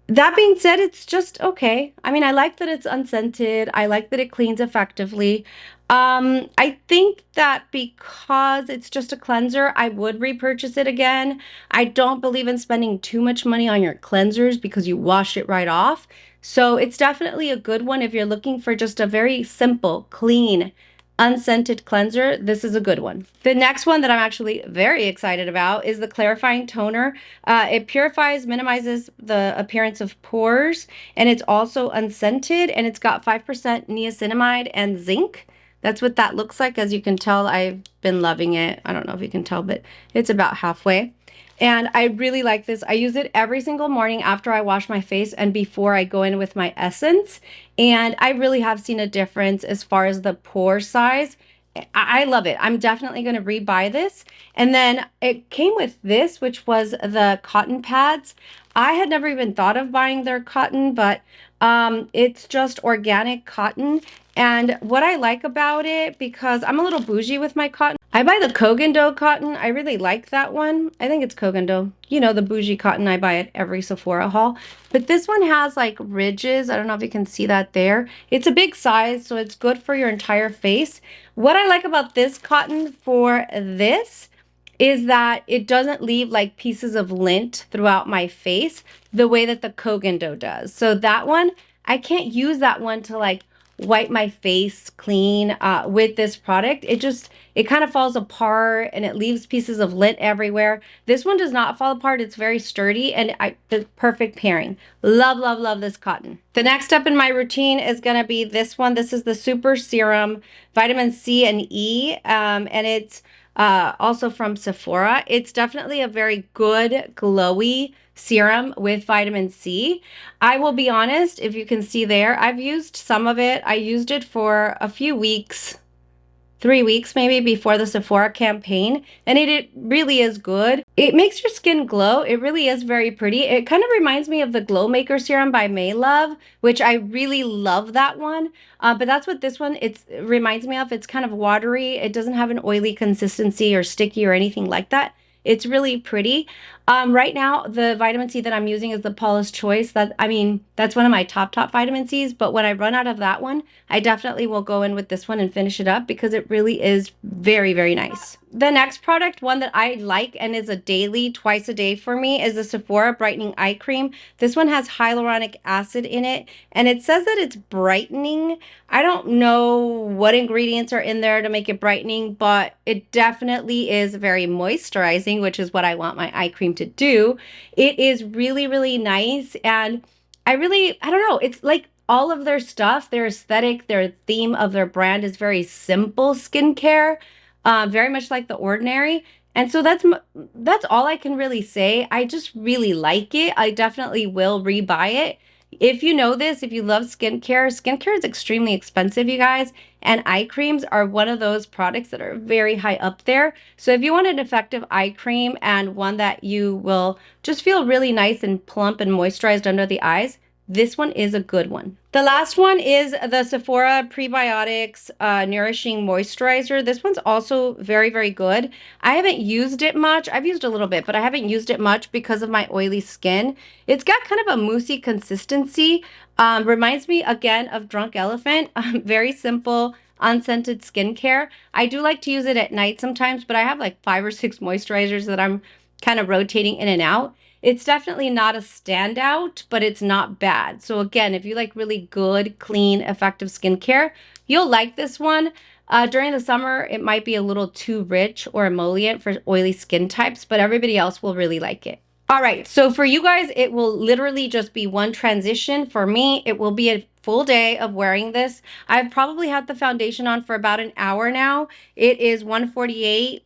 That being said, it's just okay. I mean, I like that it's unscented. I like that it cleans effectively. I think that because it's just a cleanser, I would repurchase it again. I don't believe in spending too much money on your cleansers because you wash it right off. So it's definitely a good one if you're looking for just a very simple, clean, unscented cleanser. This is a good one. The next one that I'm actually very excited about is the clarifying toner. It purifies, minimizes the appearance of pores, and it's also unscented, and it's got 5% niacinamide and zinc. That's what that looks like. As you can tell, I've been loving it. I don't know if you can tell, but it's about halfway. And I really like this. I use it every single morning after I wash my face and before I go in with my essence. And I really have seen a difference as far as the pore size. I love it. I'm definitely going to rebuy this. And then it came with this, which was the cotton pads. I had never even thought of buying their cotton, but it's just organic cotton. And what I like about it, because I'm a little bougie with my cotton, I buy the Kogan cotton. I really like that one. I think it's Kogan. You know, the bougie cotton I buy at every Sephora haul. But this one has like ridges. I don't know if you can see that there. It's a big size, so it's good for your entire face. What I like about this cotton for this is that it doesn't leave like pieces of lint throughout my face the way that the Kogan does. So that one, I can't use that one to like wipe my face clean with this product. It kind of falls apart and it leaves pieces of lint everywhere. This one does not fall apart. It's very sturdy and the perfect pairing. Love, love, love this cotton. The next step in my routine is going to be this one. This is the Super Serum Vitamin C and E, and it's also from Sephora. It's definitely a very good, glowy serum with vitamin C. I will be honest, if you can see there, I've used some of it. I used it for a few weeks, 3 weeks maybe, before the Sephora campaign, and it really is good. It makes your skin glow. It really is very pretty. It kind of reminds me of the Glow Maker Serum by Maylove, which I really love that one. But that's what this one it reminds me of. It's kind of watery. It doesn't have an oily consistency or sticky or anything like that. It's really pretty. Right now, the vitamin C that I'm using is the Paula's Choice. That's one of my top vitamin C's. But when I run out of that one, I definitely will go in with this one and finish it up because it really is very, very nice. The next product, one that I like and is a daily, twice a day for me, is the Sephora Brightening Eye Cream. This one has hyaluronic acid in it, and it says that it's brightening. I don't know what ingredients are in there to make it brightening, but it definitely is very moisturizing, which is what I want my eye cream to do. It is really, really nice, and I don't know, it's like all of their stuff, their aesthetic, their theme of their brand is very simple skincare. Very much like The Ordinary. And so that's all I can really say. I just really like it. I definitely will rebuy it. If you know this, if you love skincare is extremely expensive, you guys. And eye creams are one of those products that are very high up there. So if you want an effective eye cream and one that you will just feel really nice and plump and moisturized under the eyes, this one is a good one. The last one is the Sephora Prebiotics Nourishing Moisturizer. This one's also very, very good. I haven't used it much. I've used a little bit, but I haven't used it much because of my oily skin. It's got kind of a moussey consistency. Reminds me again of Drunk Elephant. Very simple, unscented skincare. I do like to use it at night sometimes, but I have like 5 or 6 moisturizers that I'm kind of rotating in and out. It's definitely not a standout, but it's not bad. So again, if you like really good, clean, effective skincare, you'll like this one. During the summer, it might be a little too rich or emollient for oily skin types, but everybody else will really like it. All right, so for you guys, it will literally just be one transition. For me, it will be a full day of wearing this. I've probably had the foundation on for about an hour now. It is 1:48.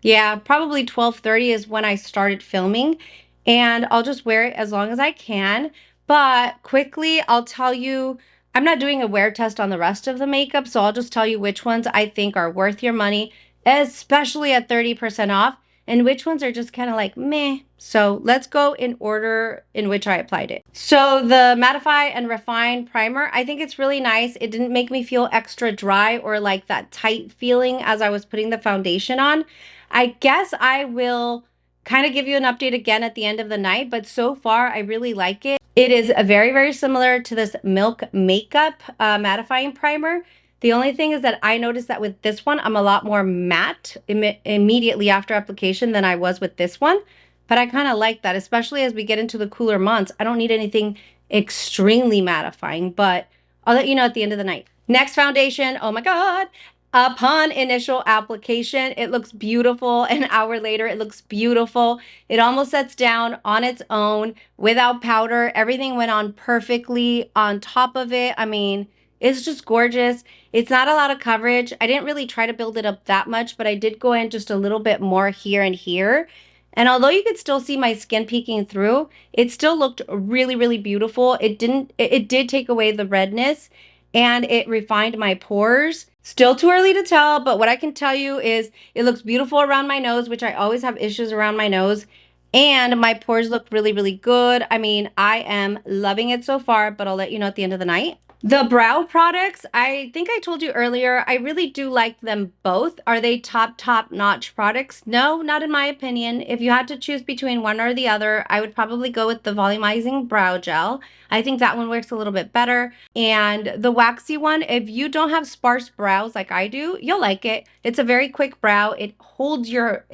Yeah, probably 12:30 is when I started filming, and I'll just wear it as long as I can. But quickly, I'll tell you, I'm not doing a wear test on the rest of the makeup, so I'll just tell you which ones I think are worth your money especially at 30% off, and which ones are just kind of like meh. So let's go in order in which I applied it. So the Mattify and Refine Primer, I think it's really nice. It didn't make me feel extra dry or like that tight feeling as I was putting the foundation on. I guess I will kind of give you an update again at the end of the night, but so far I really like it. It is very, very similar to this Milk Makeup mattifying primer. The only thing is that I noticed that with this one, I'm a lot more matte immediately after application than I was with this one. But I kind of like that, especially as we get into the cooler months. I don't need anything extremely mattifying, but I'll let you know at the end of the night. Next foundation, oh my God. Upon initial application, it looks beautiful. An hour later, it looks beautiful. It almost sets down on its own without powder. Everything went on perfectly on top of it. I mean, it's just gorgeous. It's not a lot of coverage. I didn't really try to build it up that much, but I did go in just a little bit more here and here. And although you could still see my skin peeking through, it still looked really, really beautiful. It did take away the redness and it refined my pores. Still too early to tell, but what I can tell you is it looks beautiful around my nose, which I always have issues around my nose. And my pores look really, really good. I mean, I am loving it so far, but I'll let you know at the end of the night. The brow products, I think I told you earlier, I really do like them both. Are they top notch products? No, not in my opinion. If you had to choose between one or the other, I would probably go with the volumizing brow gel. I think that one works a little bit better. And the waxy one, if you don't have sparse brows like I do, you'll like it. It's a very quick brow. It holds your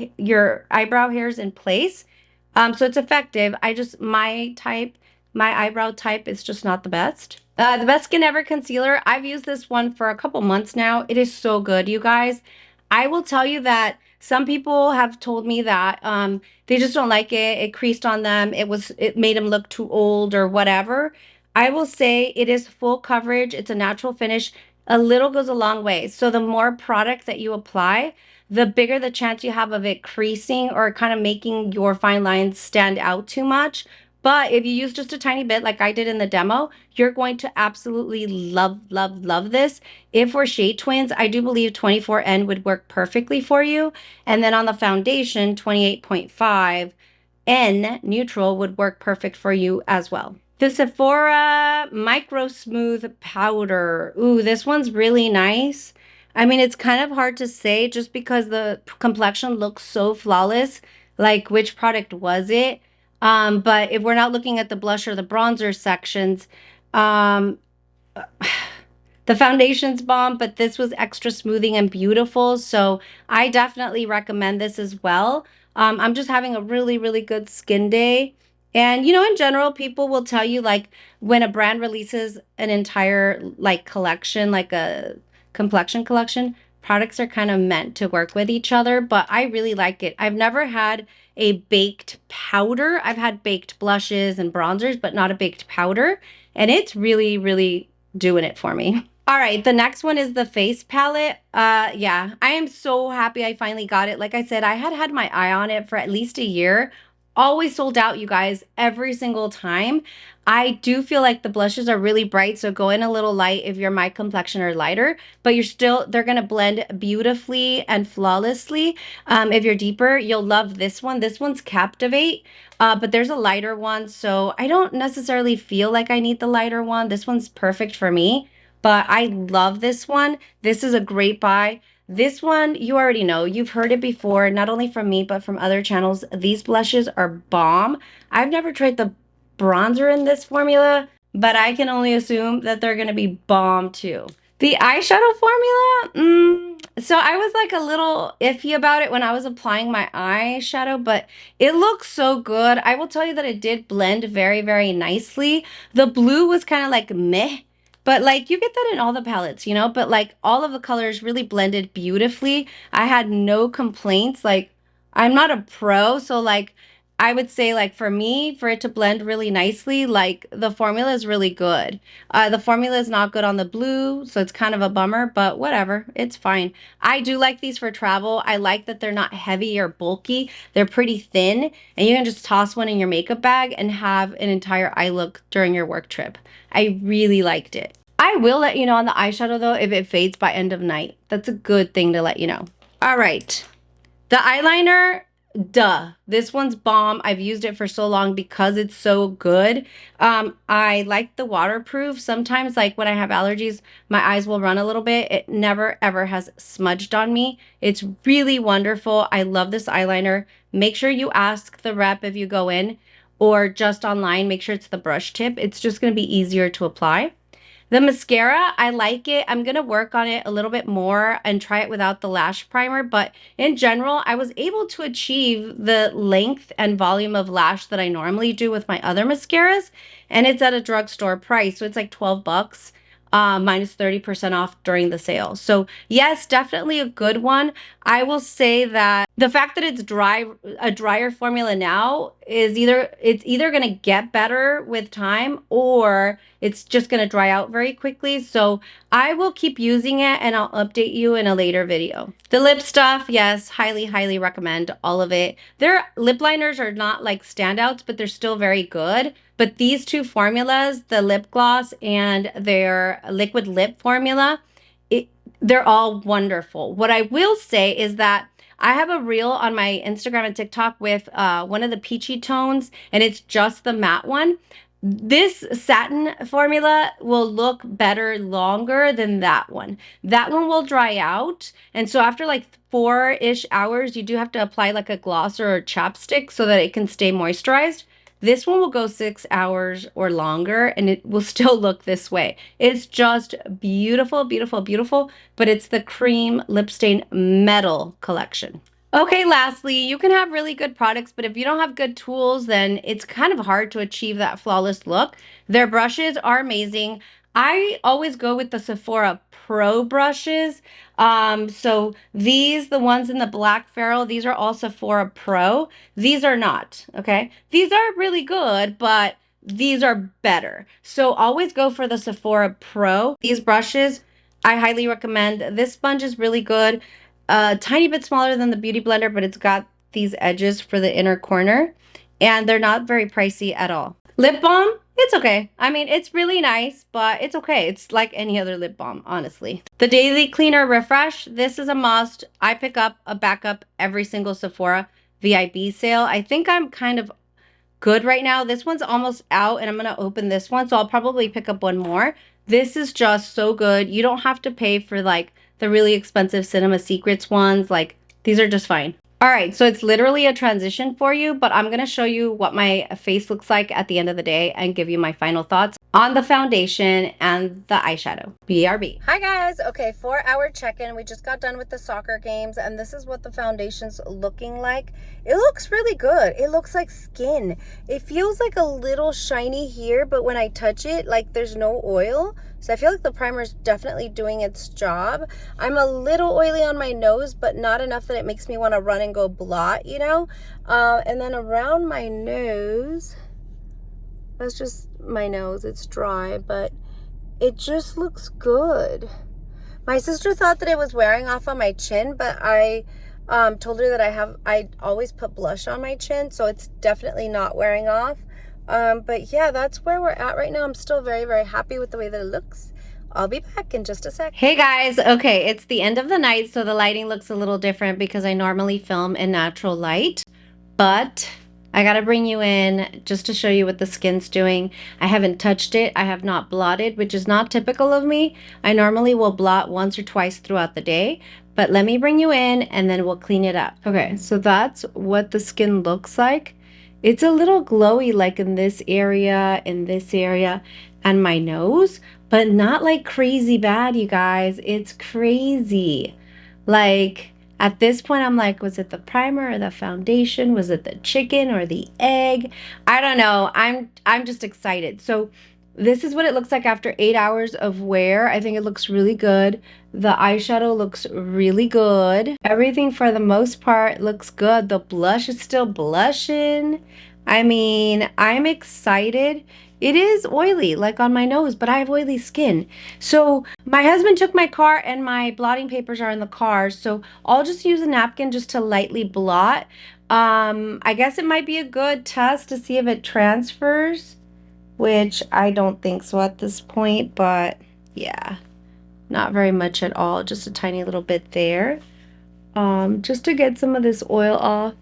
eyebrow hairs in place. So it's effective. My eyebrow type is just not the best. The Best Skin Ever Concealer, I've used this one for a couple months now. It is so good, you guys. I will tell you that some people have told me that they just don't like it. It creased on them. It made them look too old or whatever. I will say it is full coverage. It's a natural finish. A little goes a long way. So the more product that you apply, the bigger the chance you have of it creasing or kind of making your fine lines stand out too much. But if you use just a tiny bit like I did in the demo, you're going to absolutely love, love, love this. If we're shade twins, I do believe 24N would work perfectly for you. And then on the foundation, 28.5N neutral would work perfect for you as well. The Sephora Micro Smooth Powder. Ooh, this one's really nice. I mean, it's kind of hard to say just because the complexion looks so flawless. Like, which product was it? But if we're not looking at the blush or the bronzer sections, the foundation's bomb, but this was extra smoothing and beautiful. So I definitely recommend this as well. I'm just having a really, really good skin day. And, you know, in general, people will tell you, like, when a brand releases an entire, like, collection, like a complexion collection, products are kind of meant to work with each other, but I really like it. I've never had a baked powder. I've had baked blushes and bronzers, but not a baked powder. And it's really, really doing it for me. All right, the next one is the face palette. Yeah, I am so happy I finally got it. Like I said, I had my eye on it for at least a year. Always sold out, you guys, every single time. I do feel like the blushes are really bright, so go in a little light if you're my complexion or lighter, but they're gonna blend beautifully and flawlessly. If you're deeper, you'll love this one. This one's Captivate, but there's a lighter one, so I don't necessarily feel like I need the lighter one. This one's perfect for me, but I love this one. This is a great buy. This one, you already know. You've heard it before, not only from me, but from other channels. These blushes are bomb. I've never tried the bronzer in this formula, but I can only assume that they're going to be bomb too. The eyeshadow formula, so I was like a little iffy about it when I was applying my eyeshadow, but it looks so good. I will tell you that it did blend very, very nicely. The blue was kind of like meh. But like you get that in all the palettes, you know, but like all of the colors really blended beautifully. I had no complaints. Like I'm not a pro, so like I would say like for me, for it to blend really nicely, like the formula is really good. The formula is not good on the blue, so it's kind of a bummer, but whatever, it's fine. I do like these for travel. I like that they're not heavy or bulky. They're pretty thin, and you can just toss one in your makeup bag and have an entire eye look during your work trip. I really liked it. I will let you know on the eyeshadow though if it fades by end of night. That's a good thing to let you know. All right. The eyeliner, duh. This one's bomb. I've used it for so long because it's so good. I like the waterproof. Sometimes, like when I have allergies, my eyes will run a little bit. It never, ever has smudged on me. It's really wonderful. I love this eyeliner. Make sure you ask the rep if you go in or just online. Make sure it's the brush tip. It's just going to be easier to apply. The mascara, I like it. I'm going to work on it a little bit more and try it without the lash primer. But in general, I was able to achieve the length and volume of lash that I normally do with my other mascaras. And it's at a drugstore price. So it's like 12 bucks. Minus 30% off during the sale. So yes, definitely a good one. I will say that the fact that it's a drier formula now is either going to get better with time or it's just going to dry out very quickly. So I will keep using it and I'll update you in a later video. The lip stuff, yes, highly, highly recommend all of it. Their lip liners are not like standouts, but they're still very good. But these two formulas, the lip gloss and their liquid lip formula, they're all wonderful. What I will say is that I have a reel on my Instagram and TikTok with one of the peachy tones, and it's just the matte one. This satin formula will look better longer than that one. That one will dry out. And so after like 4-ish hours, you do have to apply like a gloss or a chapstick so that it can stay moisturized. This one will go 6 hours or longer and it will still look this way. It's just beautiful, beautiful, beautiful, but it's the Cream Lip Stain Metal collection. Okay, lastly, you can have really good products, but if you don't have good tools, then it's kind of hard to achieve that flawless look. Their brushes are amazing. I always go with the Sephora Pro brushes. So these, the ones in the black ferrule, these are all Sephora Pro. These are not, okay? These are really good, but these are better. So always go for the Sephora Pro. These brushes, I highly recommend. This sponge is really good. A tiny bit smaller than the Beauty Blender, but it's got these edges for the inner corner. And they're not very pricey at all. Lip balm, it's okay. I mean, it's really nice, but it's okay. It's like any other lip balm, honestly. The Daily Cleaner Refresh, this is a must. I pick up a backup every single Sephora VIB sale. I think I'm kind of good right now. This one's almost out and I'm going to open this one. So I'll probably pick up one more. This is just so good. You don't have to pay for like the really expensive Cinema Secrets ones. Like these are just fine. All right, so it's literally a transition for you, but I'm going to show you what my face looks like at the end of the day and give you my final thoughts on the foundation and the eyeshadow. BRB. Hi guys. Okay, 4-hour check-in. We just got done with the soccer games and this is what the foundation's looking like. It looks really good. It looks like skin. It feels like a little shiny here, but when I touch it, like there's no oil. So I feel like the primer is definitely doing its job. I'm a little oily on my nose, but not enough that it makes me want to run and go blot, you know? And then around my nose, that's just my nose. It's dry, but it just looks good. My sister thought that it was wearing off on my chin, but I told her that I always put blush on my chin, so it's definitely not wearing off. But yeah, that's where we're at right now. I'm still very, very happy with the way that it looks. I'll be back in just a sec. Hey guys, okay, it's the end of the night, so the lighting looks a little different because I normally film in natural light, but I gotta bring you in just to show you what the skin's doing. I haven't touched it. I have not blotted, which is not typical of me. I normally will blot once or twice throughout the day, but let me bring you in and then we'll clean it up. Okay, so that's what the skin looks like. It's a little glowy like in this area, and my nose, but not like crazy bad, you guys. It's crazy. Like at this point, I'm like, was it the primer or the foundation? Was it the chicken or the egg? I don't know. I'm just excited. So this is what it looks like after 8 hours of wear. I think it looks really good. The eyeshadow looks really good. Everything for the most part looks good. The blush is still blushing. I mean, I'm excited. It is oily, like on my nose, but I have oily skin. So my husband took my car and my blotting papers are in the car. So I'll just use a napkin just to lightly blot. I guess it might be a good test to see if it transfers, which I don't think so at this point, but yeah, not very much at all. Just a tiny little bit there. just to get some of this oil off,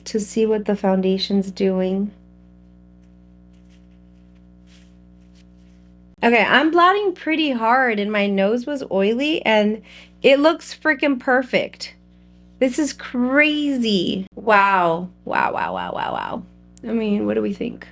to see what the foundation's doing. Okay, I'm blotting pretty hard and my nose was oily and it looks freaking perfect. This is crazy. Wow. Wow, wow, wow, wow, wow. I mean, what do we think?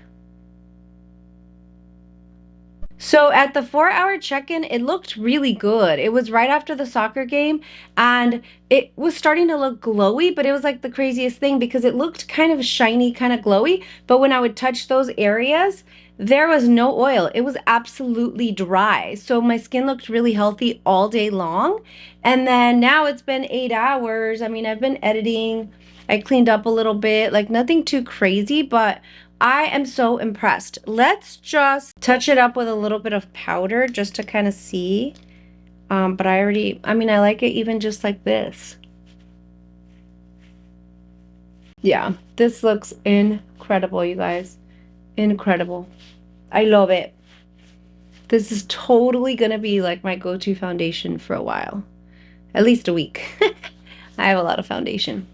So at the 4-hour check-in, it looked really good. It was right after the soccer game and it was starting to look glowy, but it was like the craziest thing because it looked kind of shiny, kind of glowy. But when I would touch those areas, there was no oil. It was absolutely dry. So my skin looked really healthy all day long. And then now it's been 8 hours. I mean, I've been editing. I cleaned up a little bit, like nothing too crazy, but I am so impressed. Let's just touch it up with a little bit of powder just to kind of see. But I mean, I like it even just like this. Yeah, this looks incredible, you guys. Incredible. I love it. This is totally gonna be like my go-to foundation for a while. At least a week. I have a lot of foundation.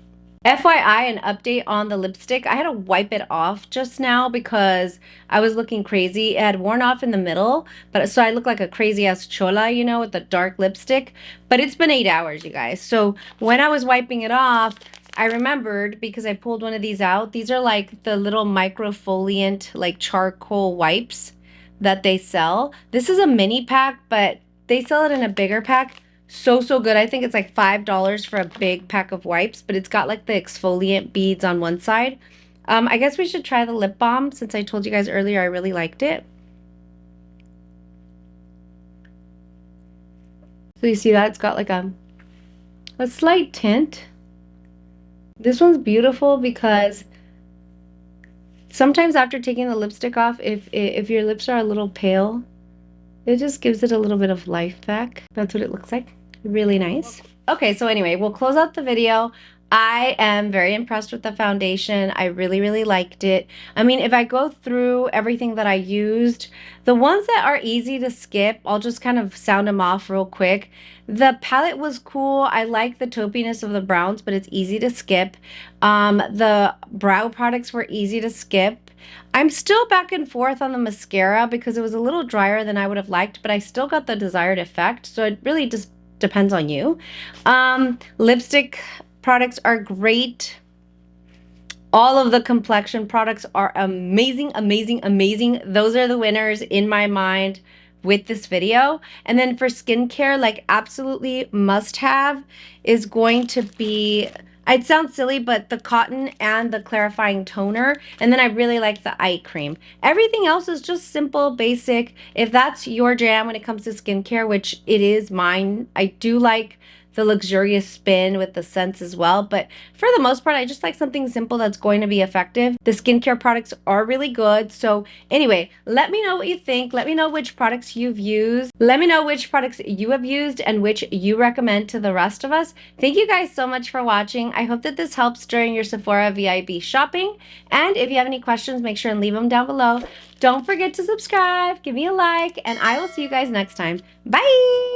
FYI, an update on the lipstick. I had to wipe it off just now because I was looking crazy. It had worn off in the middle, but so I look like a crazy ass chola, you know, with the dark lipstick. But it's been 8 hours, you guys. So when I was wiping it off, I remembered because I pulled one of these out. These are like the little microfoliant, like charcoal wipes that they sell. This is a mini pack, but they sell it in a bigger pack. So good. I think it's like $5 for a big pack of wipes, but it's got like the exfoliant beads on one side. I guess we should try the lip balm since I told you guys earlier I really liked it. So you see that it's got like a slight tint. This one's beautiful because sometimes after taking the lipstick off, if your lips are a little pale, it just gives it a little bit of life back. That's what it looks like. Really nice. Okay, so anyway, we'll close out the video. I am very impressed with the foundation. I really liked it. I mean, if I go through everything that I used, the ones that are easy to skip, I'll just kind of sound them off real quick. The palette was cool. I like the taupiness of the browns, but it's easy to skip. The brow products were easy to skip. I'm still back and forth on the mascara because it was a little drier than I would have liked, but I still got the desired effect. So it really just depends on you. Lipstick products are great. All of the complexion products are amazing. Those are the winners in my mind with this video. And then for skincare, like absolutely must have is going to be, it sounds silly, but the cotton and the clarifying toner. And then I really like the eye cream. Everything else is just simple, basic. If that's your jam when it comes to skincare, which it is mine, I do like the luxurious spin with the scents as well. But for the most part, I just like something simple that's going to be effective. The skincare products are really good. So anyway, let me know what you think. Let me know which products you've used. Let me know which products you have used and which you recommend to the rest of us. Thank you guys so much for watching. I hope that this helps during your Sephora VIB shopping. And if you have any questions, make sure and leave them down below. Don't forget to subscribe, give me a like, and I will see you guys next time. Bye!